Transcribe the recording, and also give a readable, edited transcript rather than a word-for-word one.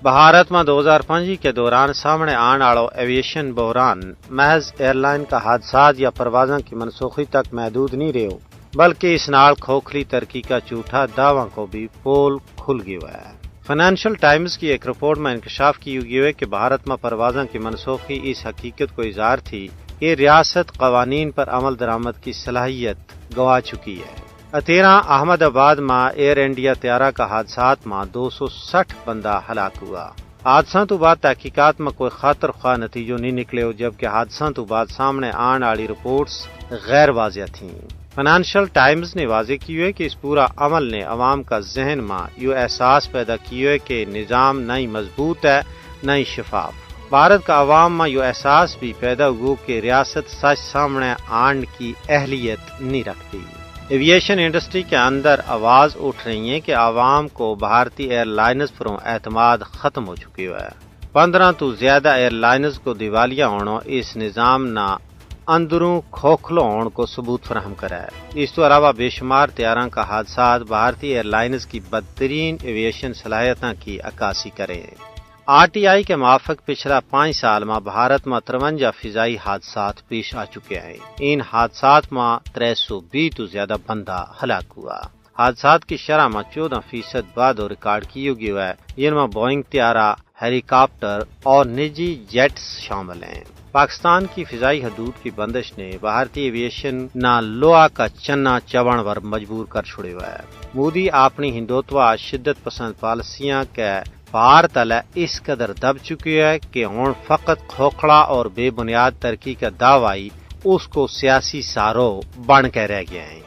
भारत में 2005 के दौरान सामने आने वाला एविएशन बहरान महज एयरलाइन का हादसात या परवाज़ों की मनसूखी तक महदूद नहीं रहे, बल्कि इस नाल खोखली तरक्की का झूठा दावा को भी पोल खुल गया है। फाइनेंशियल टाइम्स की एक रिपोर्ट में इंकशाफ की गई है कि भारत में परवाज़ों की मनसूखी इस हकीकत को इज़हार थी कि रियासत कवानीन पर अमल दरामद की सलाहियत गवा चुकी है। 13 अहमदाबाद में एयर इंडिया त्यारा का हादसात में 260 बंदा हलाक हुआ। हादसा तो बाद तहकीकात में कोई खातर ख्वाह नतीजों नहीं निकले, जबकि हादसा तो बाद सामने आने वाली रिपोर्ट्स गैर वाजिया थीं। फाइनेंशियल टाइम्स ने वाजे की है कि इस पूरा अमल ने अवाम का जहन में यो एहसास पैदा किया है कि निज़ाम न ही मजबूत है न ही शफाफ। भारत का अवाम में यो एहसास भी पैदा हुआ कि रियासत सच सामने आने की अहलियत नहीं रखती। एविएशन इंडस्ट्री के अंदर आवाज उठ रही है कि आवाम को भारतीय एयरलाइंस पर एतमाद खत्म हो चुकी है। 15 तो ज्यादा एयरलाइंस को दिवालिया होना इस निज़ाम ना अंदरों खोखलो होने को सबूत फराहम करा है। इस तो अलावा बेशुमार त्यारा का हादसा भारतीय एयरलाइंस की बदतरीन एविएशन सलाहियत की अक्कासी करे। RTI के माफक पिछला 5 साल में भारत में 53 फिजाई हादसात पेश आ चुके हैं। इन हादसात में 320 तो ज्यादा बंदा हलाक हुआ। हादसात की शरह में 14% बाद रिकॉर्ड किया गया है, जिनमें बोइंग त्यारा, हेलीकॉप्टर और निजी जेट्स शामिल हैं। पाकिस्तान की फिजाई हदूद की बंदिश ने भारतीय एविएशन ना लोहा का चन्ना चवण पर मजबूर कर छुड़ा है। मोदी अपनी हिंदुत्व शिद्दत पसंद पॉलिसियां के पार तले इस कदर दब चुकी है कि हुण फकत खोखला और बेबुनियाद तरक्की का दावाई उसको सियासी सारो बन के रह गया है।